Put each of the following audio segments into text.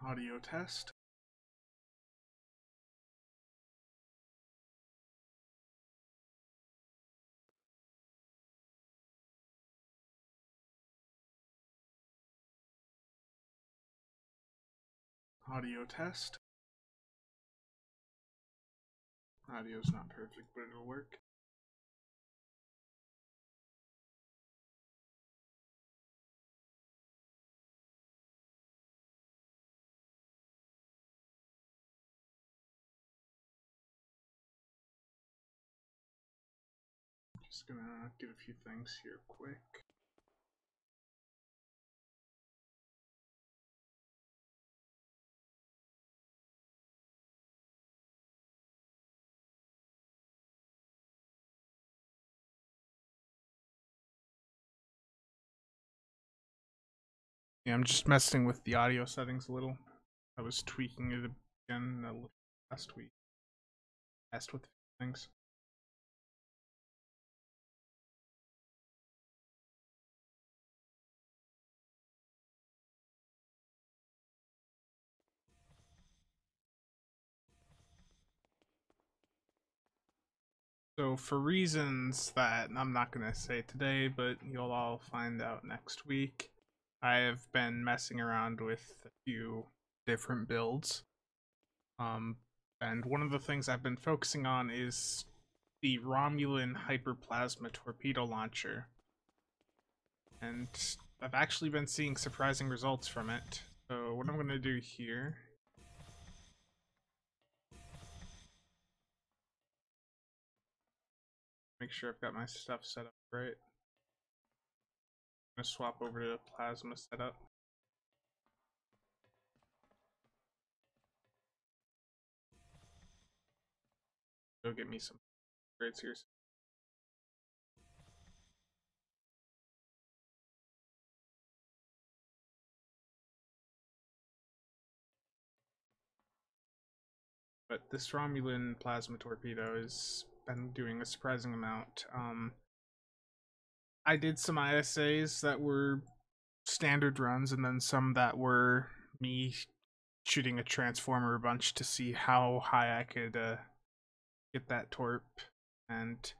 Audio test. Audio test. Audio's not perfect, but it'll work. Just gonna get a few things here quick. Yeah, I'm just messing with the audio settings a little. I was tweaking it again last week. Messed with things. So for reasons that I'm not gonna say today, but you'll all find out next week, I have been messing around with a few different builds. And one of the things I've been focusing on is the Romulan hyperplasma torpedo launcher. And I've actually been seeing surprising results from it. So what I'm gonna do here, make sure I've got my stuff set up right. I'm gonna swap over to plasma setup. Go get me some grades here. But this Romulan plasma torpedo has been doing a surprising amount. I did some ISAs that were standard runs, and then some that were me shooting a transformer a bunch to see how high I could get that torp. And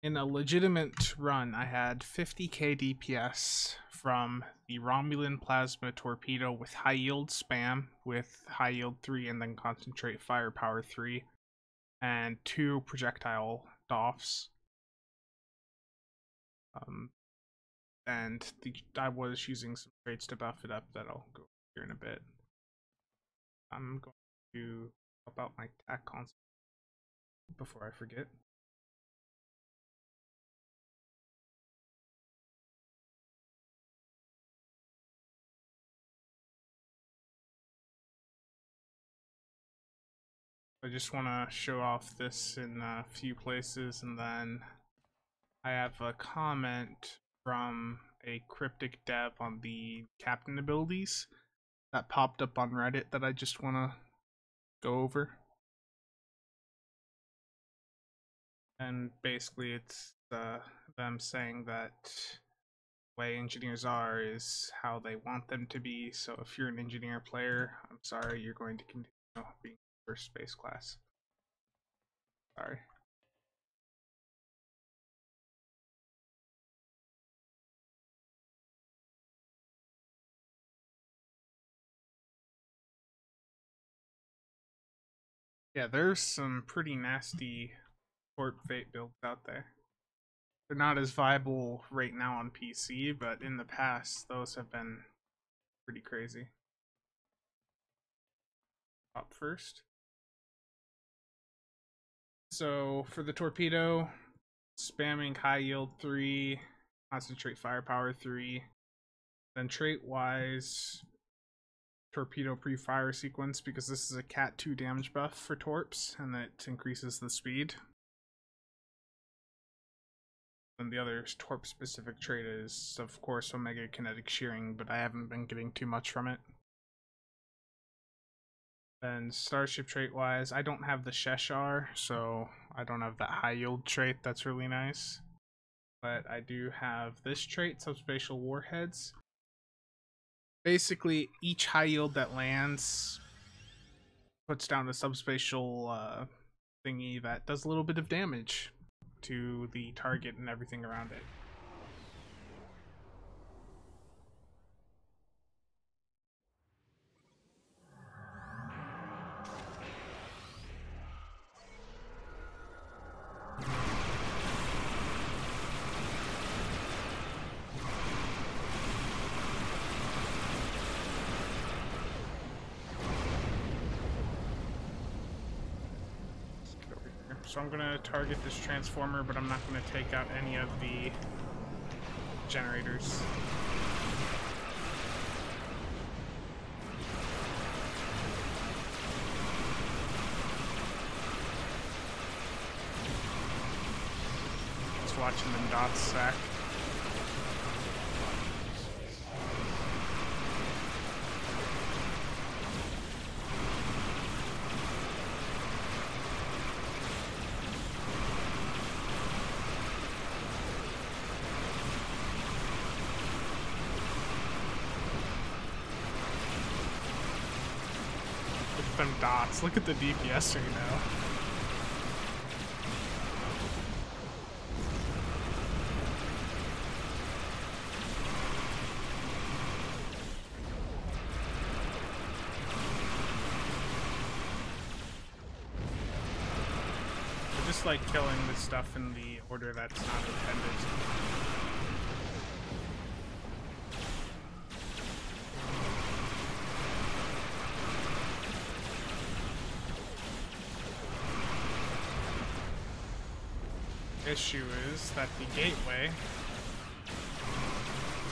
in a legitimate run, I had 50k DPS from the Romulan plasma torpedo with high yield spam, with high yield 3 and then concentrate firepower 3, and 2 projectile doffs. And I was using some traits to buff it up that I'll go here in a bit. I'm going to help out my tac console before I forget. I just want to show off this in a few places, and then I have a comment from a cryptic dev on the captain abilities that popped up on Reddit that I just want to go over. And basically it's them saying that the way engineers are is how they want them to be, so if you're an engineer player, I'm sorry, you're going to continue being first space class. Sorry. Yeah, there's some pretty nasty Torp Fate builds out there. They're not as viable right now on PC, but in the past, those have been pretty crazy. Up first. So for the torpedo, spamming high yield 3, concentrate firepower 3, then trait wise, torpedo pre-fire sequence, because this is a cat 2 damage buff for torps and that increases the speed. And the other torp specific trait is of course omega kinetic shearing, but I haven't been getting too much from it. Then starship trait wise, I don't have the Sheshar, so I don't have that high yield trait. That's really nice. But I do have this trait, subspatial warheads. Basically, each high yield that lands puts down a subspatial thingy that does a little bit of damage to the target and everything around it. So I'm gonna target this transformer, but I'm not gonna take out any of the generators. Just watching them dots sack. Them dots. Look at the DPS right now. I just like killing this stuff in the order that's not intended. Issue is that the gateway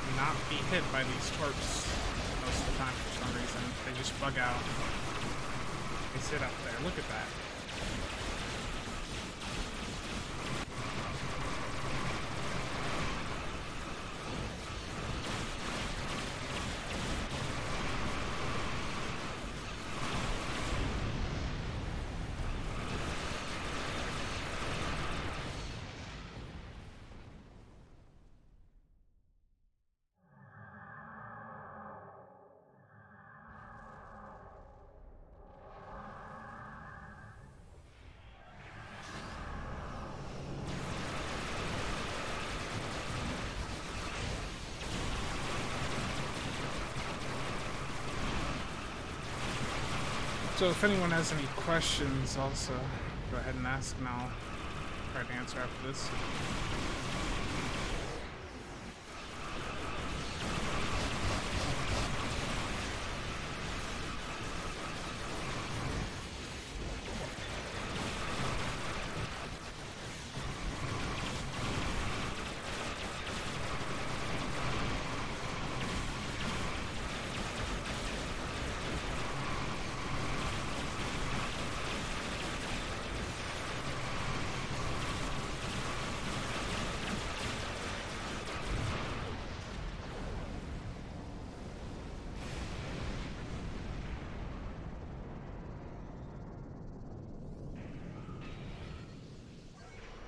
cannot be hit by these torps most of the time for some reason. They just bug out. They sit up there. Look at that. So if anyone has any questions, also go ahead and ask, and I'll try to answer after this.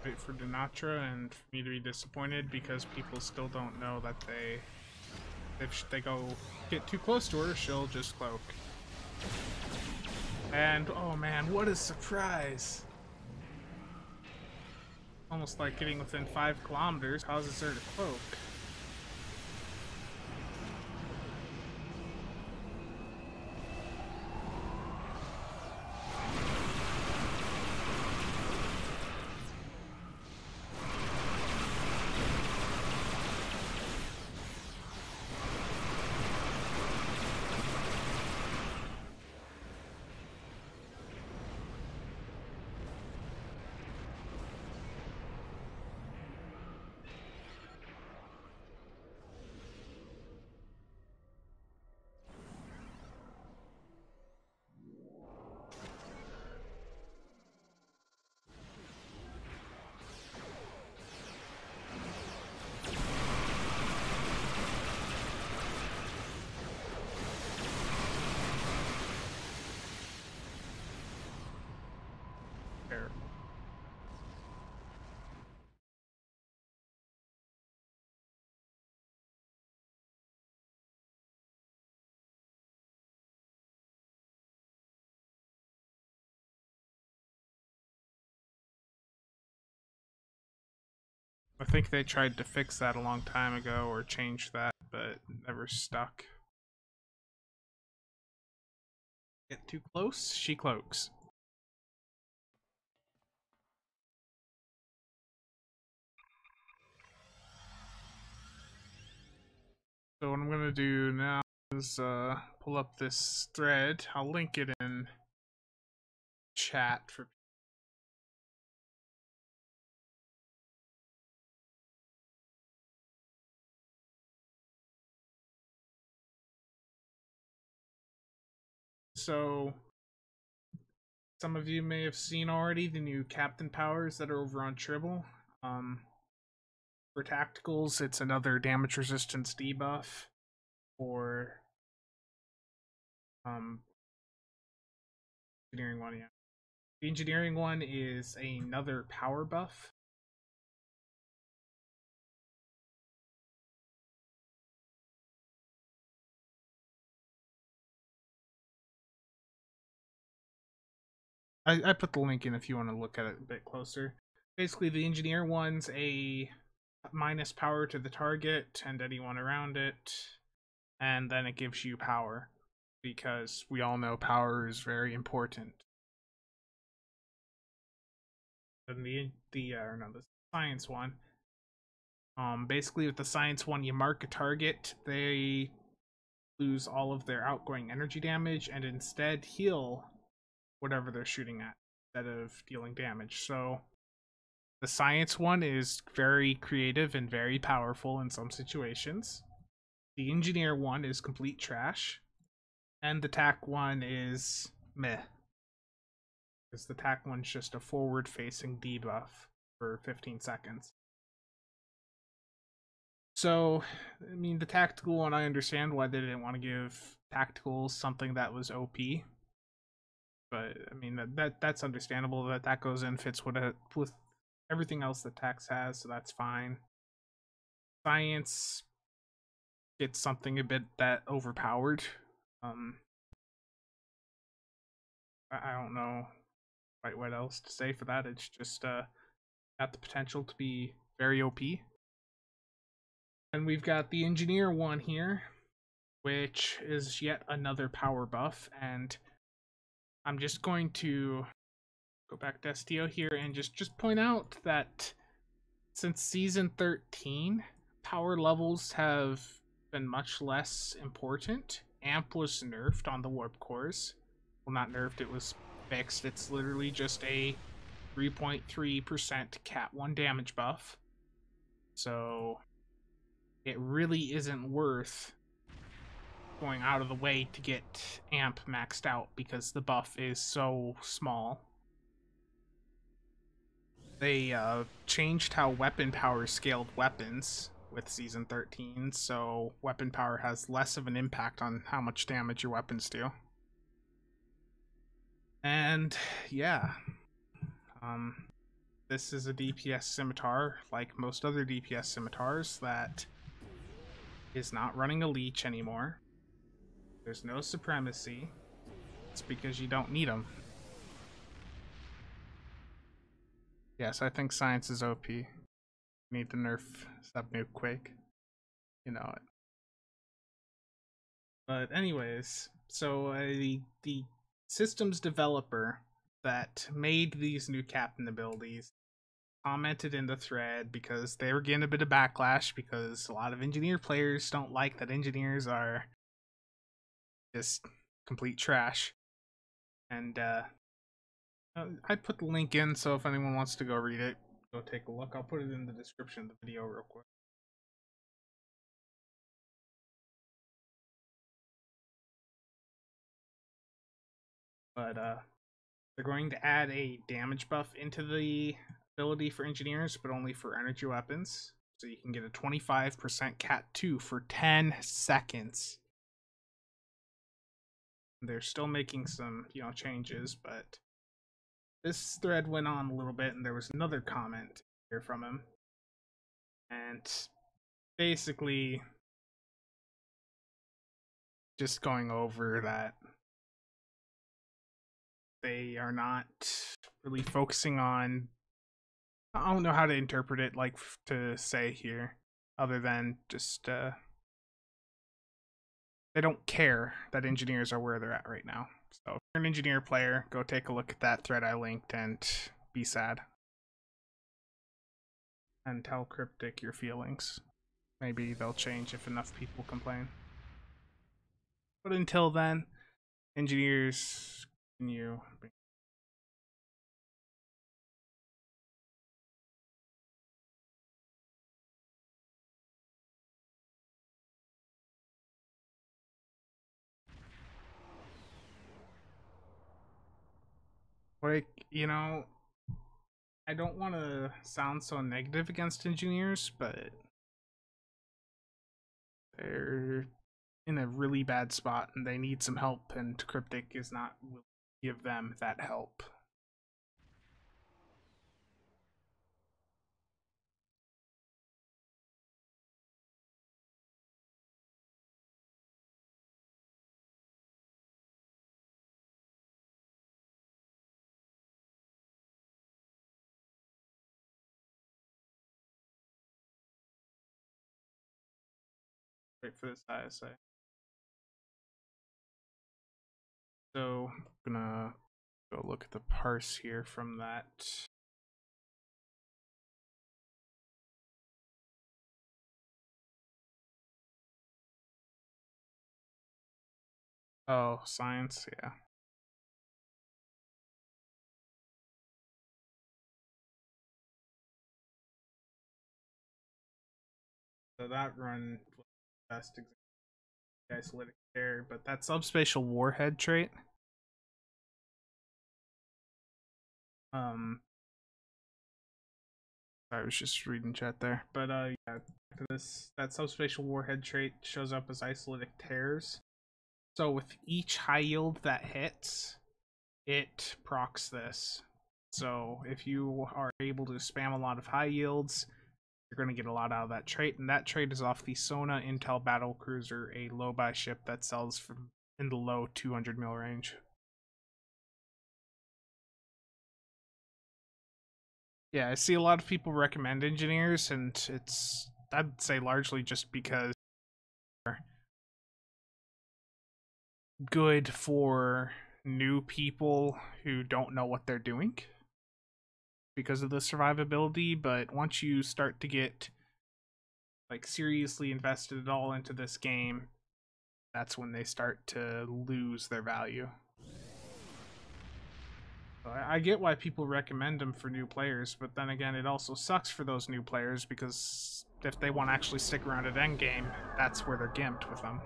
Wait for Denatra and for me to be disappointed because people still don't know that if they go get too close to her, she'll just cloak. And oh man, what a surprise! Almost like getting within 5 kilometers causes her to cloak. I think they tried to fix that a long time ago or change that, but never stuck. Get too close, she cloaks. So what I'm gonna do now is pull up this thread. I'll link it in chat for. So some of you may have seen already the new captain powers that are over on Tribble. For tacticals, it's another damage resistance debuff. For engineering one, yeah. The engineering one is another power buff. I put the link in if you want to look at it a bit closer. Basically, the engineer one's a minus power to the target and anyone around it, and then it gives you power, because we all know power is very important. And the science one, basically with the science one, you mark a target, they lose all of their outgoing energy damage and instead heal whatever they're shooting at instead of dealing damage. So the science one is very creative and very powerful in some situations. The engineer one is complete trash. And the tac one is meh. Because the tac one's just a forward facing debuff for 15 seconds. So, I mean, the tactical one, I understand why they didn't want to give tacticals something that was OP. But, I mean, that's understandable that that goes in, fits with everything else that tax has, so that's fine. Science gets something a bit that overpowered. I don't know quite what else to say for that. It's just got the potential to be very OP. And we've got the engineer one here, which is yet another power buff, and I'm just going to go back to STO here and just point out that since season 13, power levels have been much less important. Amp was nerfed on the warp cores. Well, not nerfed, it was fixed. It's literally just a 3.3% cat 1 damage buff. So it really isn't worth going out of the way to get amp maxed out because the buff is so small. They changed how weapon power scaled weapons with season 13, so weapon power has less of an impact on how much damage your weapons do. And yeah, this is a DPS scimitar, like most other DPS scimitars, that is not running a leech anymore. There's no supremacy. It's because you don't need them. Yes, I think science is OP. Need to nerf subnuke quick. You know it. But anyways, so the systems developer that made these new captain abilities commented in the thread because they were getting a bit of backlash because a lot of engineer players don't like that engineers are just complete trash. And I put the link in, so if anyone wants to go read it, go take a look. I'll put it in the description of the video real quick. But they're going to add a damage buff into the ability for engineers, but only for energy weapons. So you can get a 25% cat 2 for 10 seconds. They're still making some, changes, but this thread went on a little bit and there was another comment here from him. And basically just going over that they are not really focusing on I don't know how to interpret it, like to say here, other than just they don't care that engineers are where they're at right now. So if you're an engineer player, go take a look at that thread I linked and be sad. And tell Cryptic your feelings. Maybe they'll change if enough people complain. But until then, engineers, continue. Like, you know, I don't want to sound so negative against engineers, but they're in a really bad spot and they need some help, and Cryptic is not willing to give them that help. Wait for this ISA. So I'm gonna go look at the parse here from that. Oh, science, yeah. So that run was the best example of isolated there, but that subspatial warhead trait. I was just reading chat there, but yeah, that subspatial warhead trait shows up as isolytic tears. So with each high yield that hits, it procs this. So if you are able to spam a lot of high yields, you're going to get a lot out of that trait, and that trait is off the Sona Intel Battle Cruiser, a low-buy ship that sells from in the low 200 mil range. Yeah, I see a lot of people recommend engineers, and it's, I'd say, largely just because they're good for new people who don't know what they're doing because of the survivability, but once you start to get like seriously invested at all into this game, that's when they start to lose their value. So I get why people recommend them for new players, but then again, it also sucks for those new players because if they want to actually stick around at endgame, that's where they're gimped with them.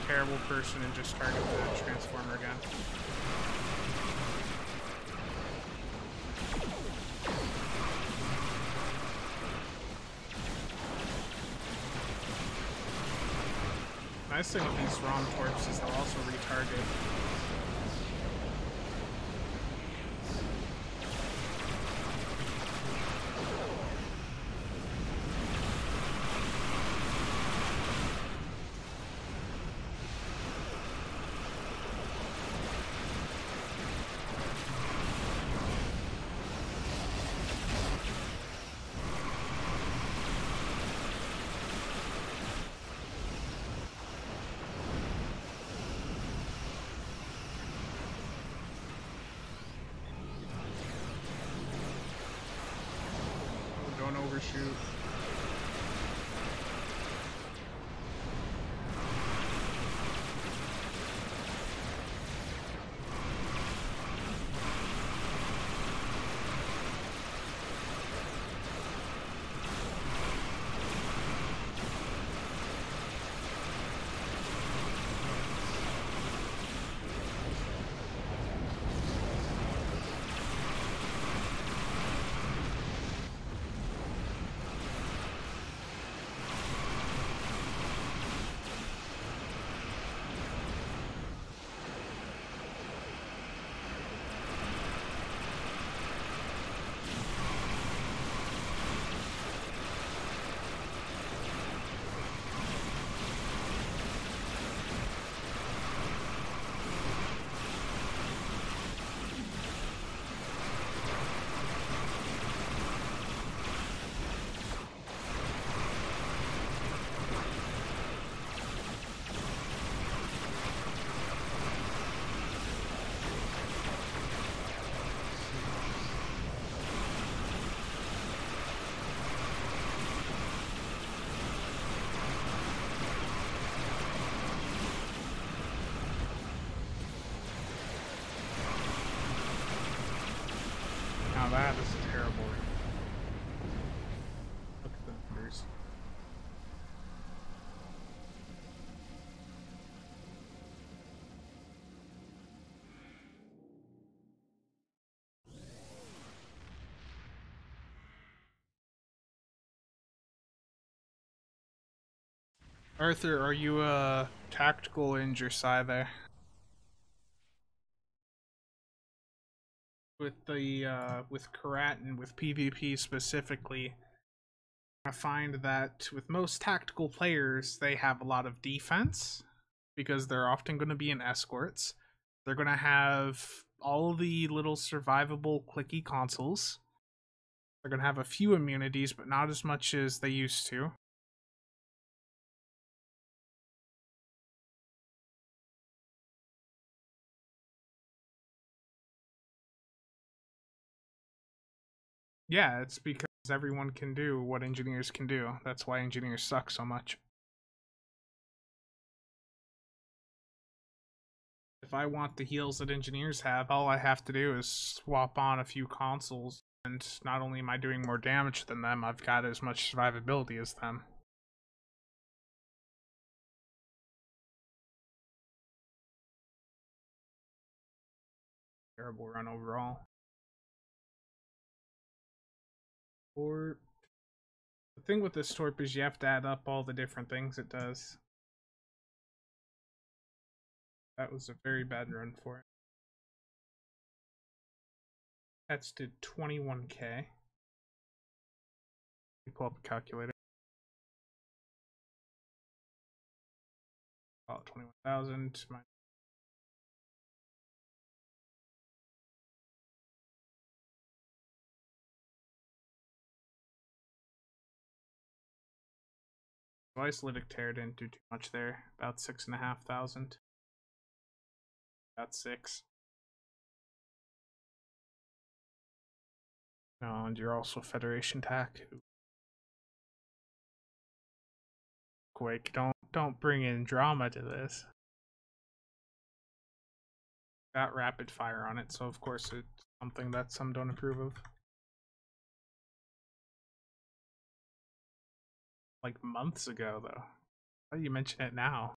Terrible person and just target the transformer again. Nice thing with these ROM torps is they'll also retarget. Don't overshoot. Arthur, are you a tactical Injur there? With the with Karat and with PvP specifically, I find that with most tactical players, they have a lot of defense because they're often going to be in escorts. They're going to have all the little survivable clicky consoles. They're going to have a few immunities, but not as much as they used to. Yeah, it's because everyone can do what engineers can do. That's why engineers suck so much. If I want the heals that engineers have, all I have to do is swap on a few consoles, and not only am I doing more damage than them, I've got as much survivability as them. Terrible run overall. Or the thing with this torp is you have to add up all the different things it does. That was a very bad run for it. That's did 21k. Pull up a calculator. Call it 21,000 minus. So isolated tear didn't do too much there. About 6,500. About 6. Oh, and you're also Federation TAC. Quake, don't bring in drama to this. Got rapid fire on it, so of course it's something that some don't approve of. Like months ago, though. Why do you mention it now?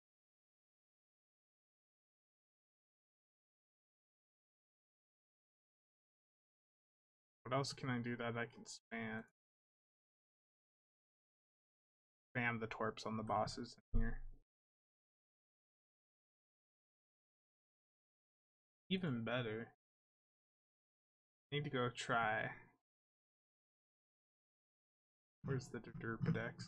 What else can I do that I can spam? Spam the torps on the bosses in here. Even better. Need to go try. Where's the Derpidex?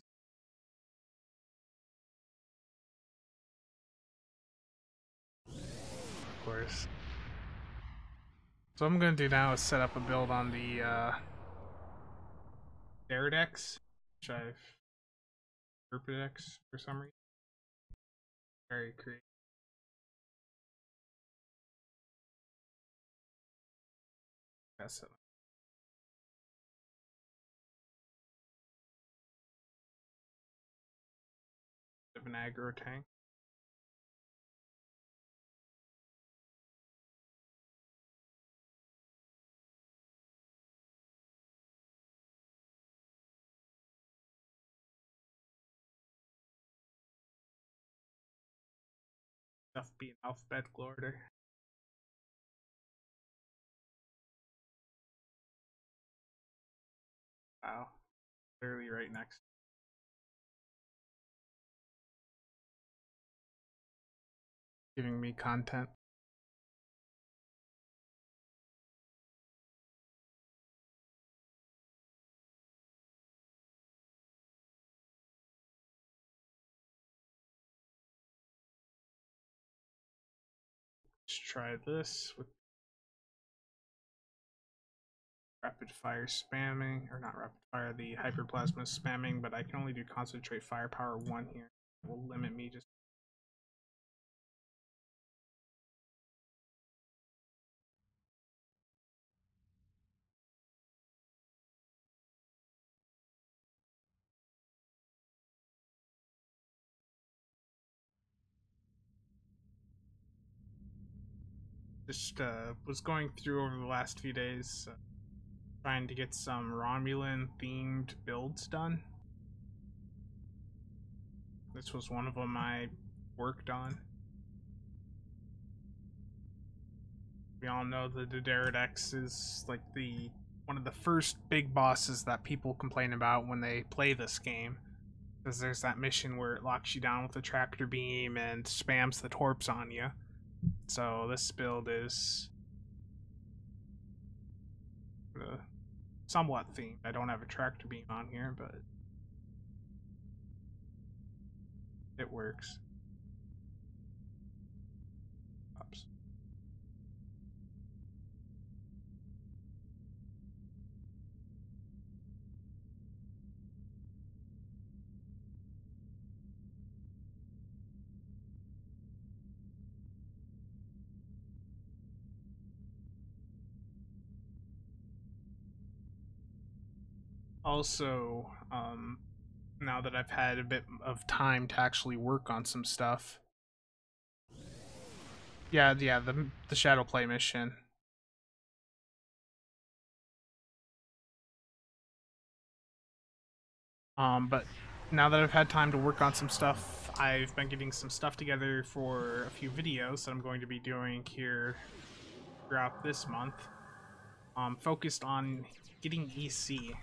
Of course. So what I'm gonna do now is set up a build on the Derpidex, which I've Derpidex for some reason. Very creative. That's it. Of an aggro tank. Stuff being alphabetical order. Wow. Literally right next. Giving me content. Let's try this with rapid fire spamming, or not rapid fire, the hyperplasma spamming, but I can only do concentrate firepower 1 here. It will limit me just. Just was going through over the last few days, trying to get some Romulan themed builds done. This was one of them I worked on. We all know the Derpidex is like one of the first big bosses that people complain about when they play this game. Because there's that mission where it locks you down with a tractor beam and spams the torps on you. So this build is somewhat themed. I don't have a tractor beam on here, but it works. Oops. Also, now that I've had a bit of time to actually work on some stuff. Yeah, the shadow play mission. But now that I've had time to work on some stuff, I've been getting some stuff together for a few videos that I'm going to be doing here throughout this month. Focused on getting EC.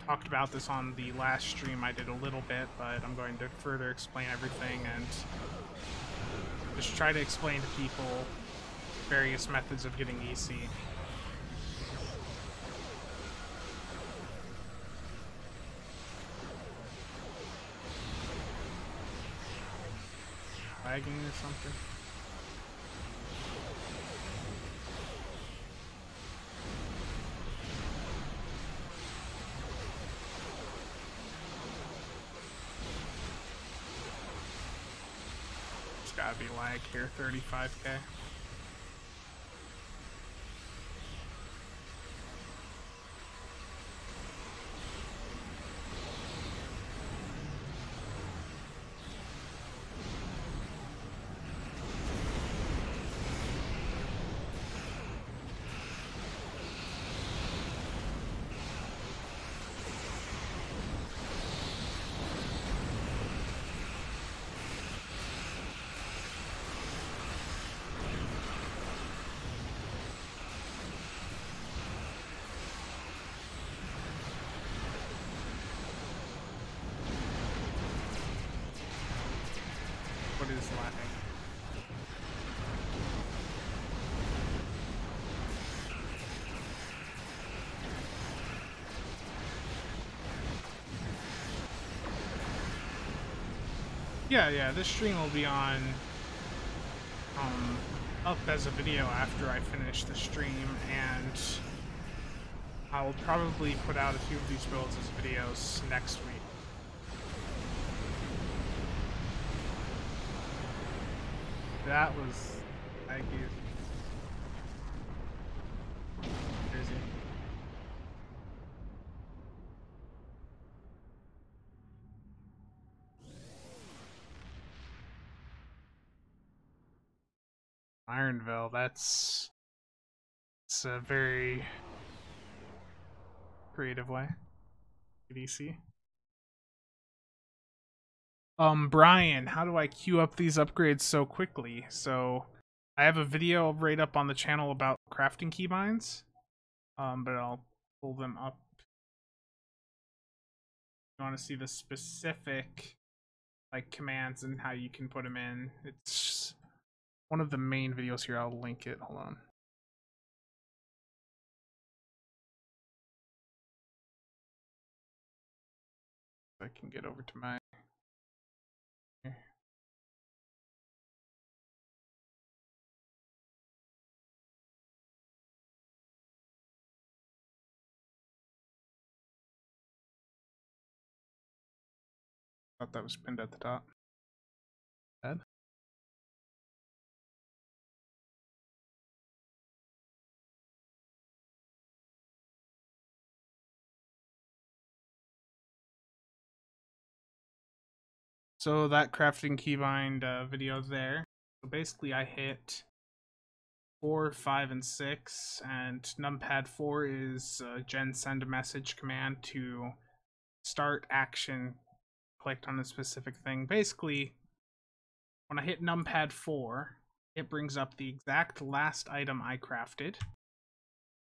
Talked about this on the last stream. I did a little bit, but I'm going to further explain everything and just try to explain to people various methods of getting EC. Lagging or something. It's gotta be lag here, 35k. What is lagging? Yeah, this stream will be on up as a video after I finish the stream, and I'll probably put out a few of these builds as videos next week. That was crazy. Ironville, that's a very creative way. DC. Brian, how do I queue up these upgrades so quickly? So, I have a video right up on the channel about crafting keybinds, but I'll pull them up. If you want to see the specific, like, commands and how you can put them in. It's one of the main videos here. I'll link it. Hold on. If I can get over to my... Thought that was pinned at the top. Bad. So that crafting keybind video there. So basically I hit 4, 5, and 6, and numpad 4 is gen send a message command to start action. Clicked on a specific thing. Basically, when I hit numpad 4, it brings up the exact last item I crafted.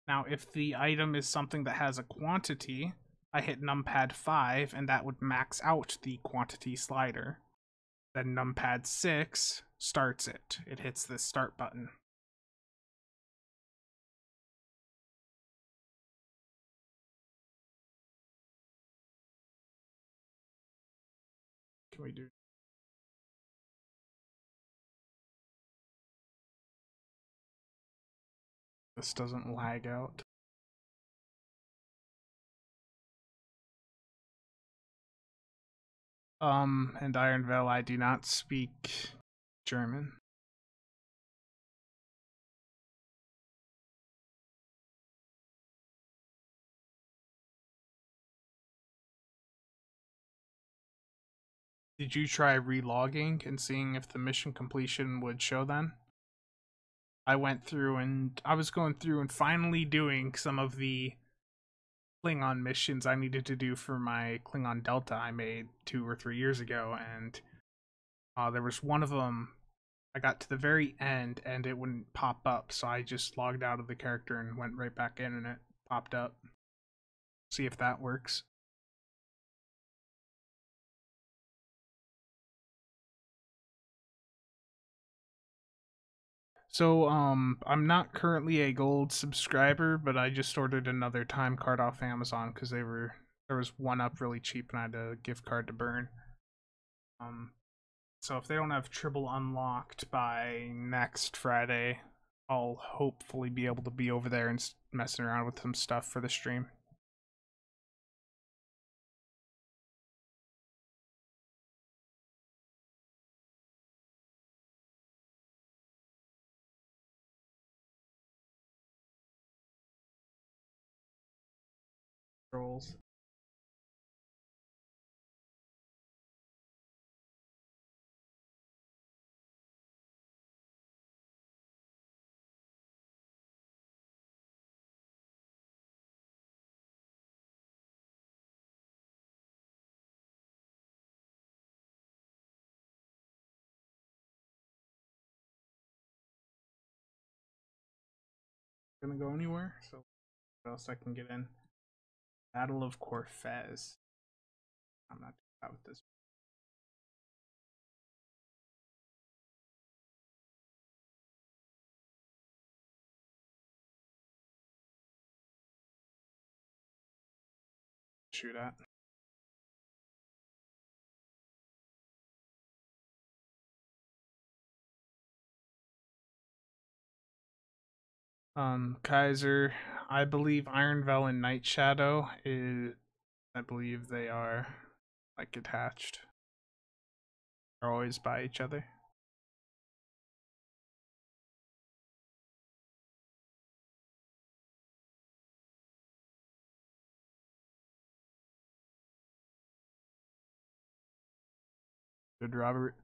Now, if the item is something that has a quantity, I hit numpad 5, and that would max out the quantity slider. Then numpad 6 starts it. It hits this start button. Can we do? This doesn't lag out. And Ironvale, I do not speak German. Did you try relogging and seeing if the mission completion would show then? I went through and I was going through and finally doing some of the Klingon missions I needed to do for my Klingon Delta I made 2 or 3 years ago, and there was one of them I got to the very end and it wouldn't pop up, so I just logged out of the character and went right back in and it popped up. See if that works. So, I'm not currently a gold subscriber, but I just ordered another time card off Amazon because there was one up really cheap and I had a gift card to burn. So if they don't have Tribble unlocked by next Friday, I'll hopefully be able to be over there and messing around with some stuff for the stream. Trolls. Gonna go anywhere, so what else I can get in? Battle of Corfez. I'm not doing that with this. Shoot at. Kaiser, I believe Ironvale and Night Shadow I believe they are like attached. They're always by each other. Good, Robert.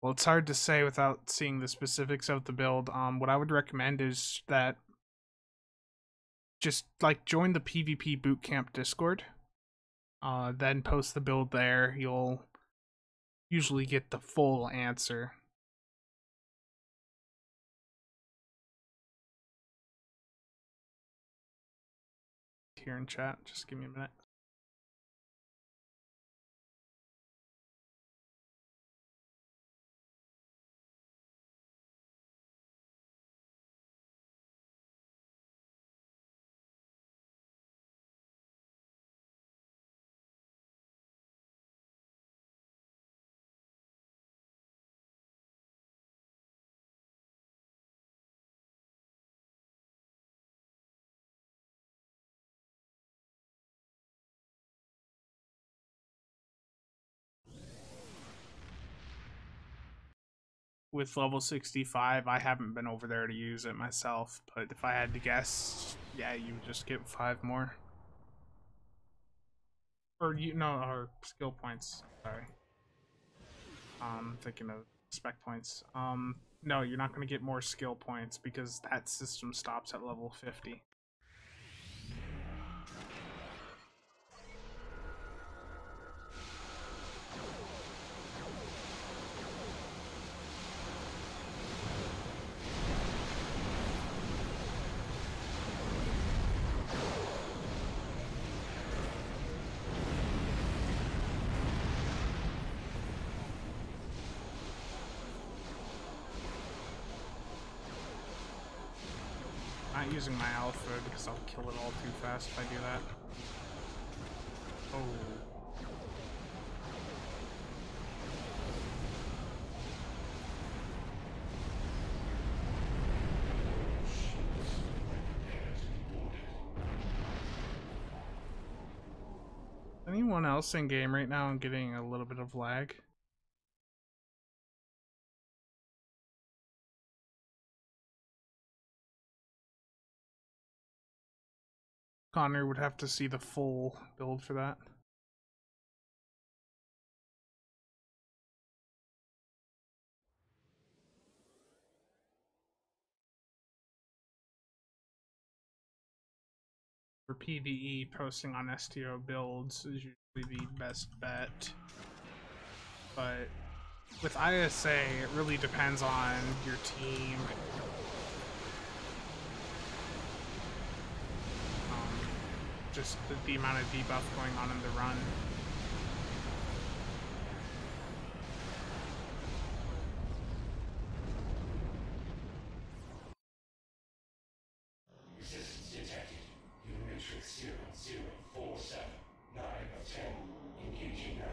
Well, it's hard to say without seeing the specifics of the build. What I would recommend is that just like join the PvP Bootcamp Discord. Then post the build there. You'll usually get the full answer. Here in chat, just give me a minute. With level 65, I haven't been over there to use it myself, but if I had to guess, yeah, you would just get 5 more. Or or skill points, sorry. Thinking of spec points. No, you're not gonna get more skill points because that system stops at level 50. using my alpha because I'll kill it all too fast if I do that. Oh. Anyone else in game right now? I'm getting a little bit of lag. Connor would have to see the full build for that. For PvE, posting on STO builds is usually the best bet. But with ISA, it really depends on your team. Just the amount of debuff going on in the run. Resistance detected. Human matrix 0047. 9 of 10. Engaging now.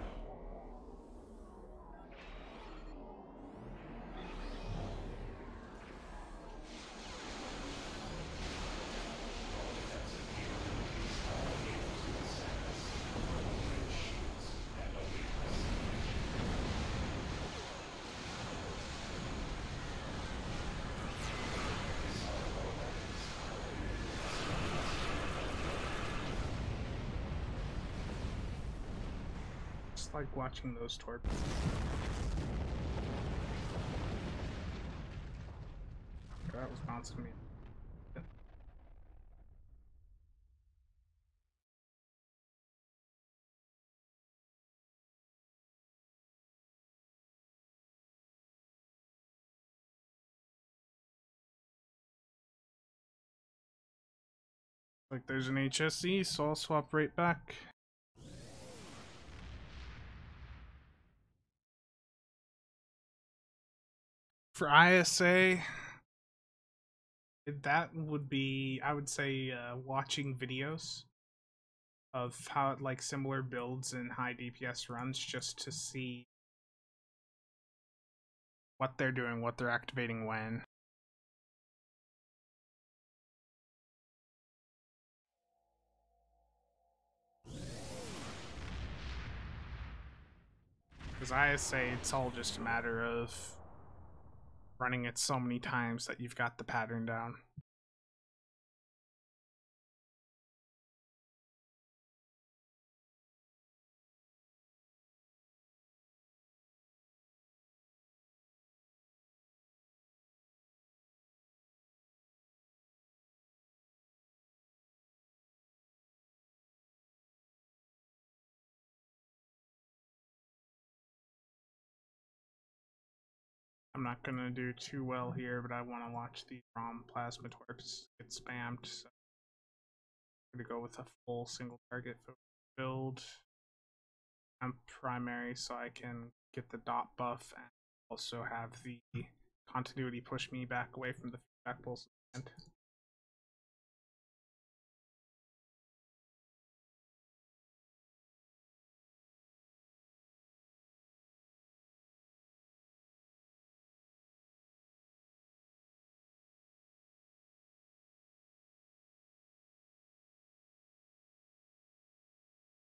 Just like watching those torps. That was bouncing me. Like there's an HSE, so I'll swap right back. For ISA, that would be, I would say, watching videos of how like similar builds and high DPS runs just to see what they're doing, what they're activating when. Because ISA, it's all just a matter of running it so many times that you've got the pattern down. I'm not gonna do too well here, but I want to watch the ROM plasma torps get spammed, so I'm gonna go with a full single target build. I'm primary, so I can get the dot buff and also have the continuity push me back away from the feedback pulse.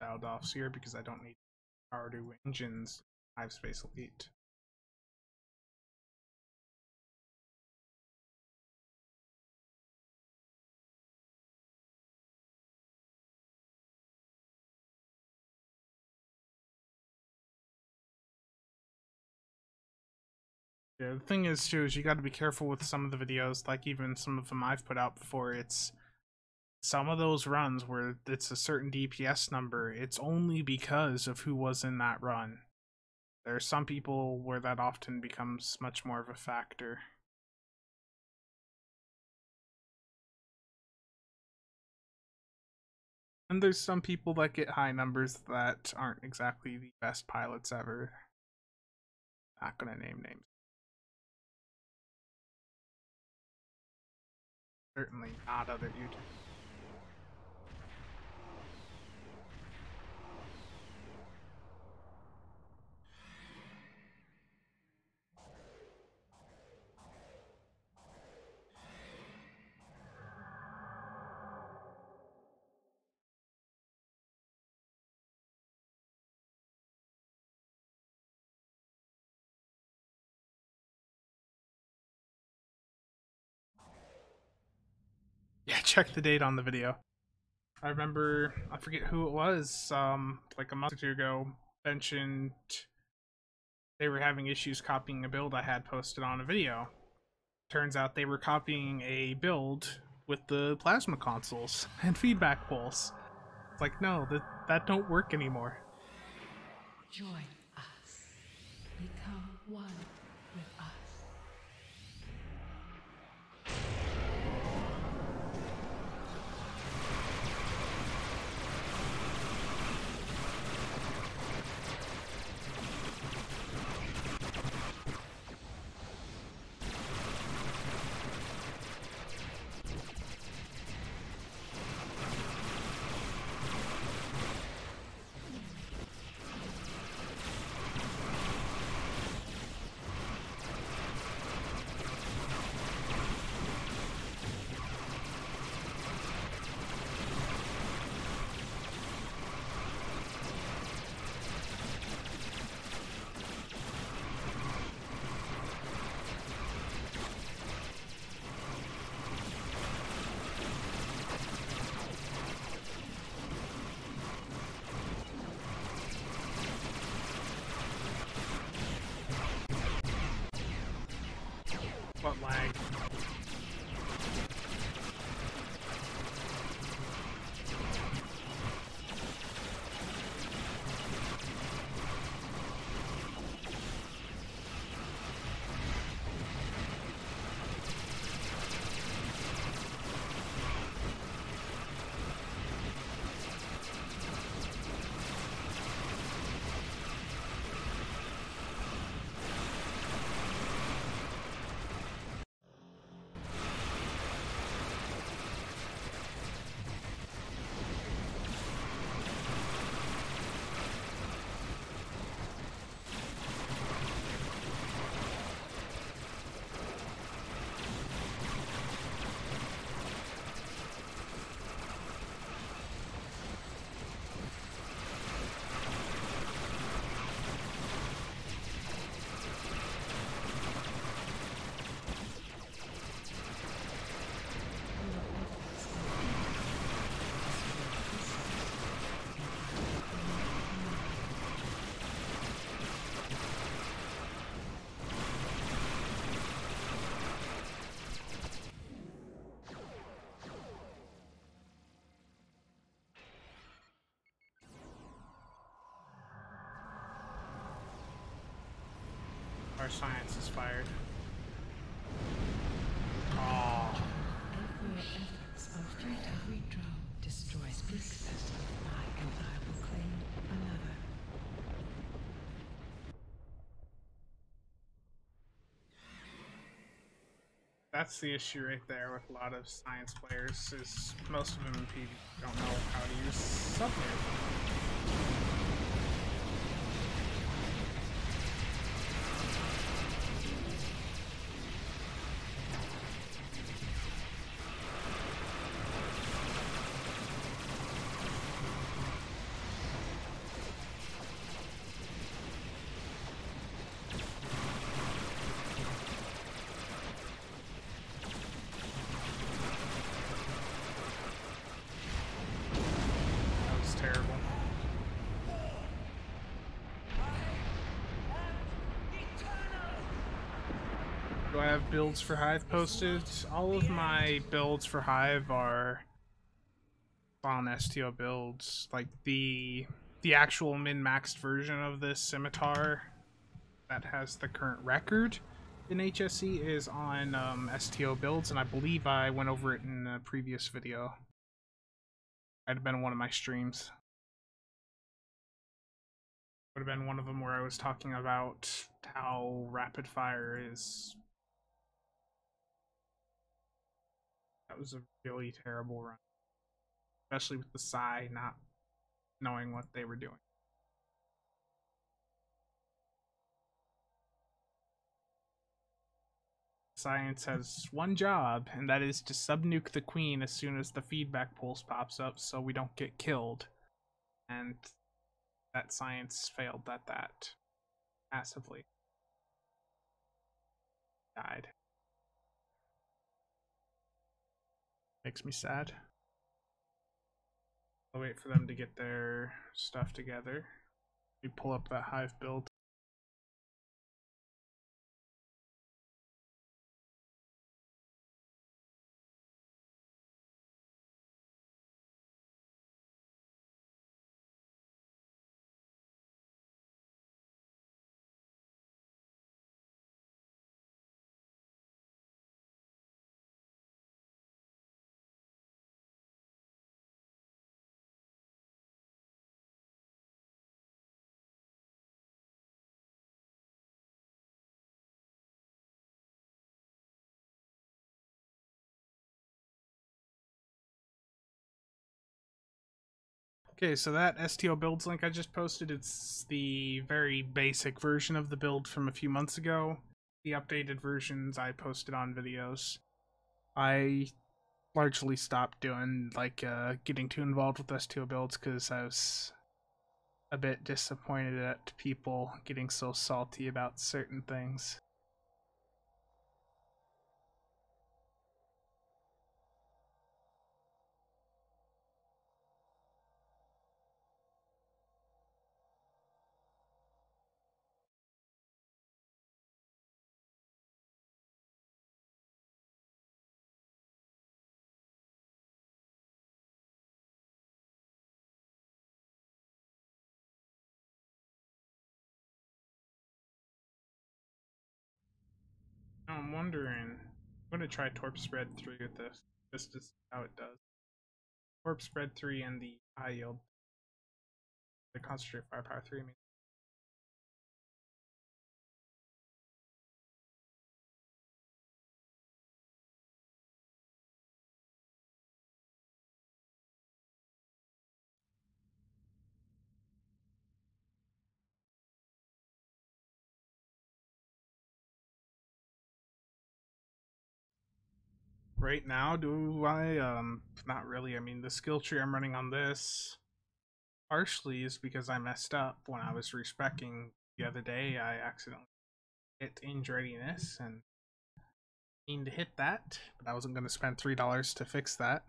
Dialed off here because I don't need power to engines. Hive space elite. Yeah, the thing is too is you got to be careful with some of the videos, like even some of them I've put out before. It's some of those runs where it's a certain DPS number. It's only because of who was in that run. There are some people where that often becomes much more of a factor. And there's some people that get high numbers that aren't exactly the best pilots ever. Not gonna name names. Certainly not other YouTube. Yeah, check the date on the video. I remember, I forget who it was, like a month or two ago, mentioned they were having issues copying a build I had posted on a video. Turns out they were copying a build with the plasma consoles and feedback poles. It's like, no, that don't work anymore. Join us. Become one with us. What lag? Our science is fired. Oh. Every efforts of every drone destroys this vessel, and I will claim another. That's the issue right there with a lot of science players, is most of them in PvP don't know how to use submarine. That was terrible. Do I have builds for Hive posted? All of my builds for Hive are on STO builds. Like the actual min-maxed version of this scimitar that has the current record in HSC is on STO builds, and I believe I went over it in a previous video. Might have been one of my streams. Would have been one of them where I was talking about how rapid fire is That was a really terrible run, especially with the Psy not knowing what they were doing. Science has one job, and that is to subnuke the queen as soon as the feedback pulse pops up so we don't get killed. And that science failed at that massively. Died. Makes me sad. I'll wait for them to get their stuff together. We pull up that hive build. Okay, so that STO builds link I just posted, it's the very basic version of the build from a few months ago. The updated versions I posted on videos. I largely stopped doing, getting too involved with STO builds because I was a bit disappointed at people getting so salty about certain things. Now I'm wondering, I'm going to try Torp Spread 3 with this, just to see how it does. Torp Spread 3 and the high yield, the Concentrate Firepower 3, I mean. Right now, do I? Not really. I mean, the skill tree I'm running on this partially is because I messed up when I was respeccing the other day. I accidentally hit Inge Readiness and mean to hit that, but I wasn't going to spend $3 to fix that.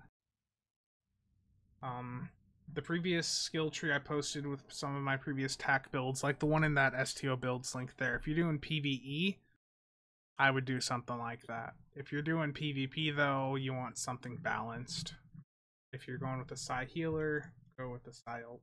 The previous skill tree I posted with some of my previous TAC builds, like the one in that STO builds link there. If you're doing PvE, I would do something like that. If you're doing PvP though, you want something balanced. If you're going with a Psy healer, go with the Psy ult.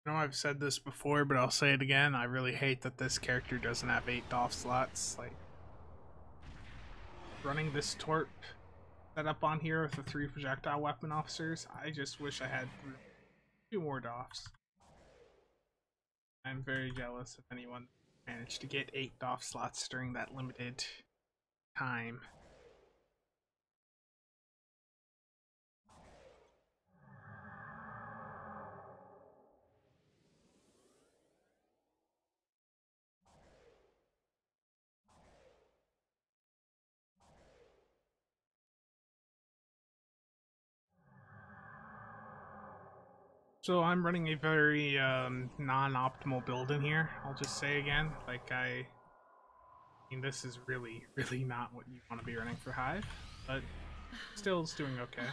I know I've said this before, but I'll say it again. I really hate that this character doesn't have 8 DOF slots. Like, running this Torp setup on here with the 3 projectile weapon officers, I just wish I had 2 more DOFs. I'm very jealous of anyone that managed to get 8 DOF slots during that limited time. So I'm running a very non-optimal build in here. I'll just say again, like I mean, this is really, really not what you want to be running for Hive, but still it's doing okay.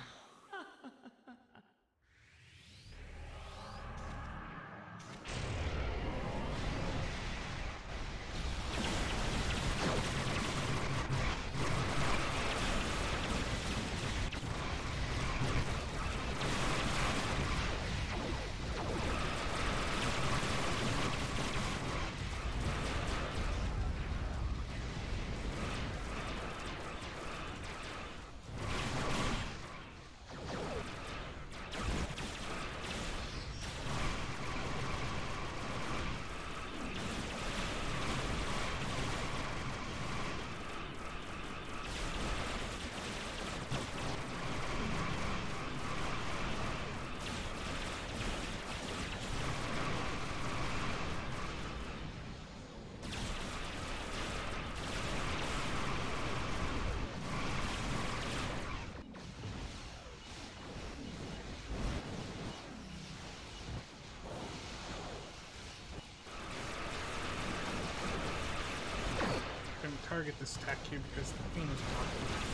I'm gonna target this tech cube because the thing is blocking.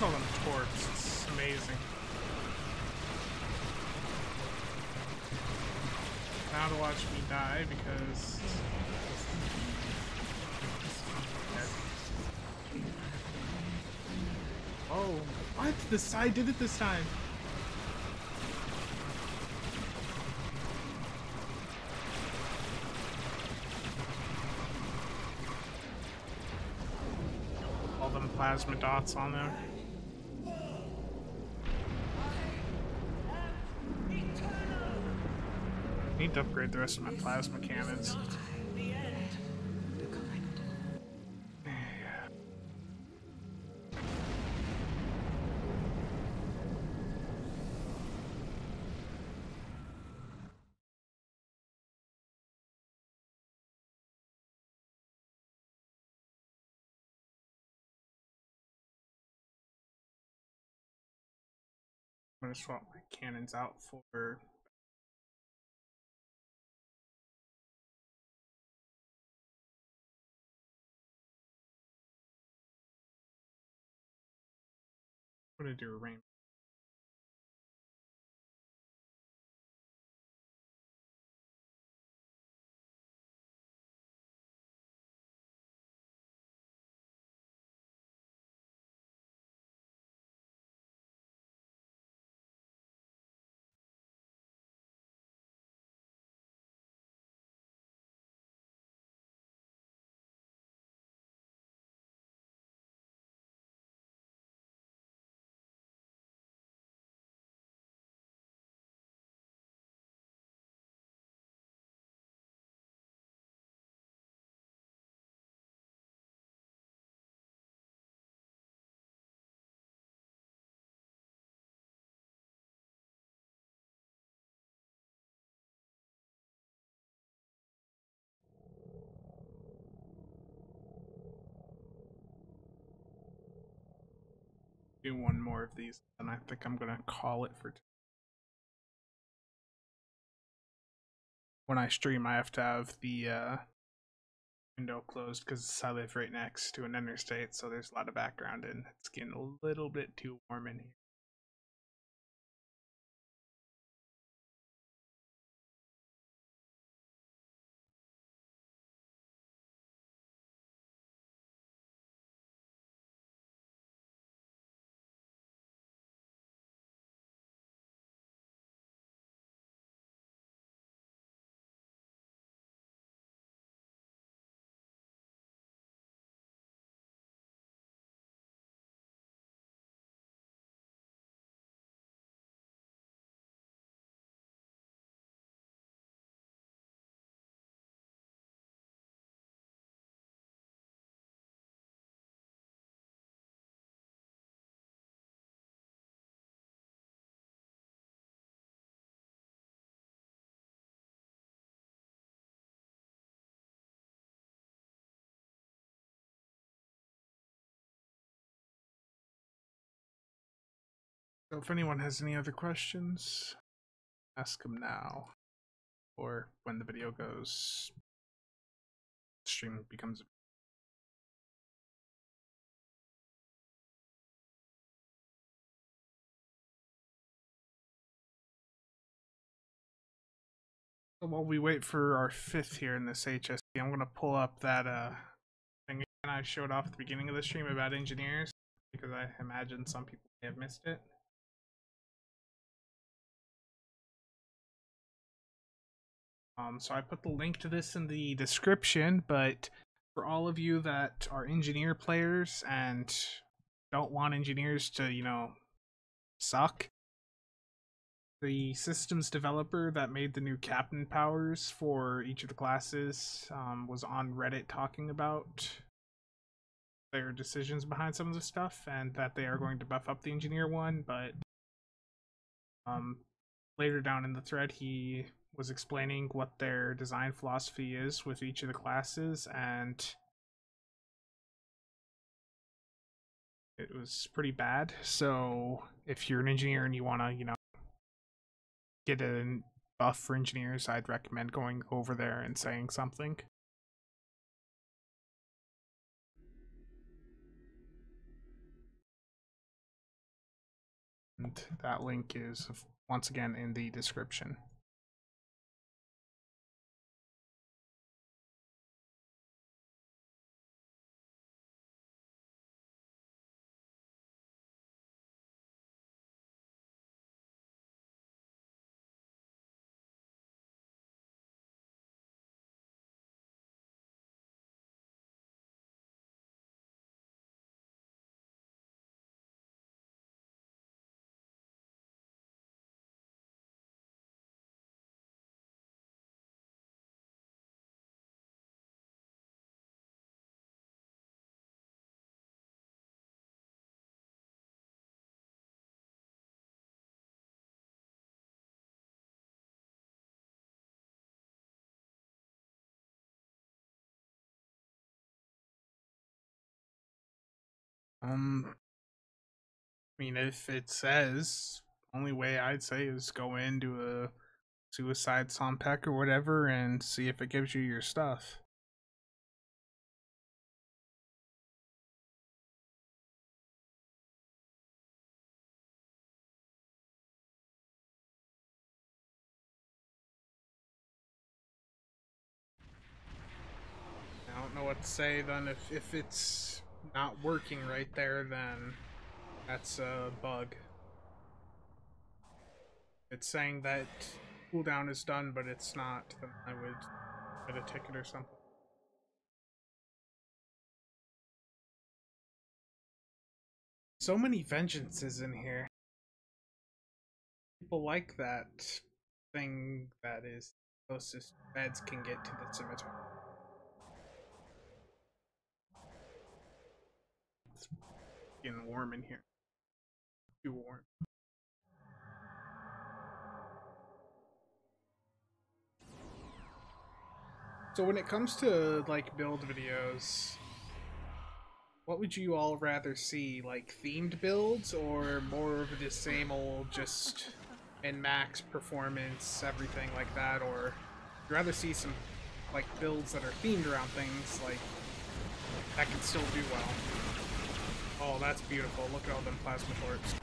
Call them Torps. It's amazing. Now to watch me die because. Oh, what? The side did it this time. All them plasma dots on there. Need to upgrade the rest of my plasma cannons. I'm gonna swap my cannons out for. I'm gonna do a rain. Do one more of these, and I think I'm gonna call it for. When I stream, I have to have the window closed because I live right next to an interstate, so there's a lot of background and it's getting a little bit too warm in here. So if anyone has any other questions, ask them now. Or when the video goes, stream becomes. So while we wait for our 5th here in this HSC, I'm gonna pull up that thing I showed off at the beginning of the stream about engineers, because I imagine some people may have missed it. So I put the link to this in the description, but for all of you that are engineer players and don't want engineers to, you know, suck, the systems developer that made the new captain powers for each of the classes was on Reddit talking about their decisions behind some of the stuff, and that they are going to buff up the engineer one, but later down in the thread he was explaining what their design philosophy is with each of the classes, and it was pretty bad. So if you're an engineer and you want to, you know, get a buff for engineers, I'd recommend going over there and saying something. And that link is once again in the description. I mean, if it says, only way I'd say is go into a suicide Sompec or whatever and see if it gives you your stuff. I don't know what to say then. If it's not working right there, then that's a bug. It's saying that cooldown is done, but it's not, then I would get a ticket or something. So many vengeances in here. People like that thing that is closest beds can get to the cemetery. It's getting warm in here. Too warm. So when it comes to like build videos, what would you all rather see? Like themed builds or more of the same old just min-max performance, everything like that? Or would you rather see some like builds that are themed around things like that can still do well? Oh, that's beautiful. Look at all them plasma torps.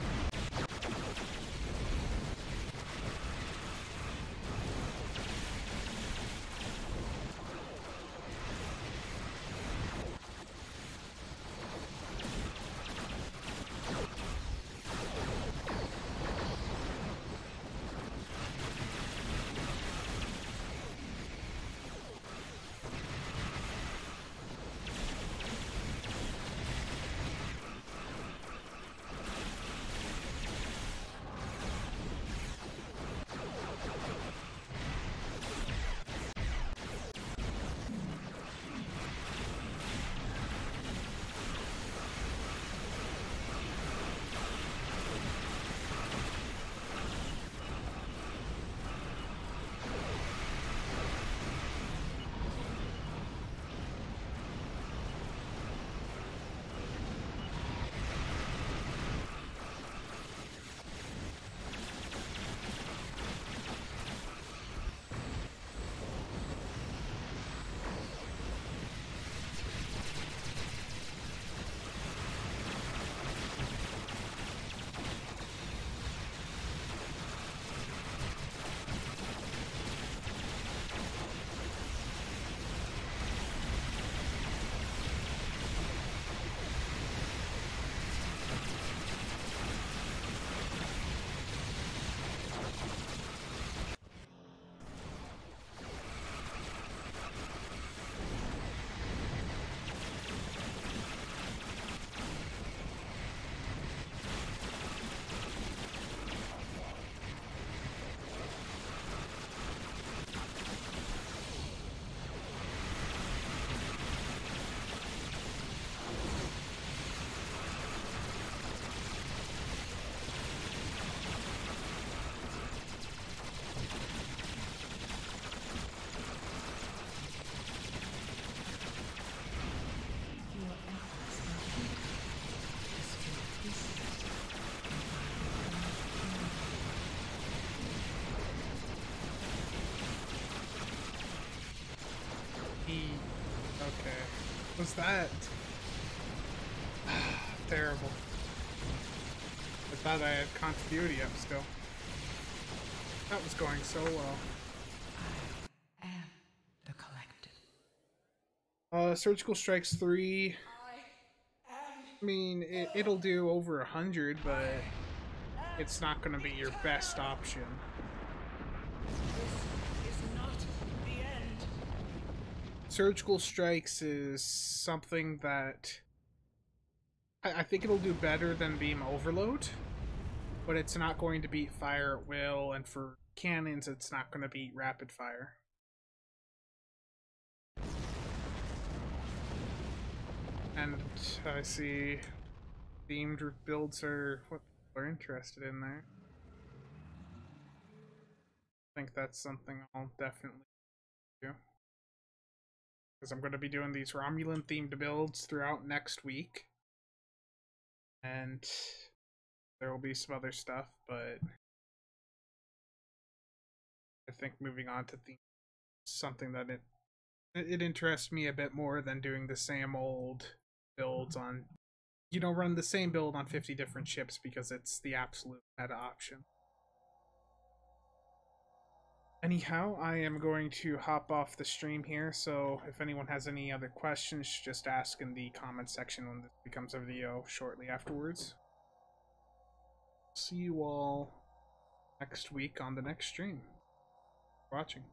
Okay. Was that terrible? I thought I had continuity up still. That was going so well. I am the collective. Surgical Strikes 3. I mean, it'll do over 100, but it's not going to be your best option. This is not the end. Surgical Strikes is something that I think it'll do better than Beam Overload, but it's not going to beat Fire at Will, and for cannons, it's not going to beat Rapid Fire. And I see themed builds are what people are interested in there. I think that's something I'll definitely do. Because I'm going to be doing these Romulan themed builds throughout next week. And there will be some other stuff, but I think moving on to theme is something that it interests me a bit more than doing the same old builds on, run the same build on 50 different ships because it's the absolute meta option. Anyhow, I am going to hop off the stream here, so if anyone has any other questions, just ask in the comment section when this becomes a video shortly afterwards. See you all next week on the next stream. Thanks for watching.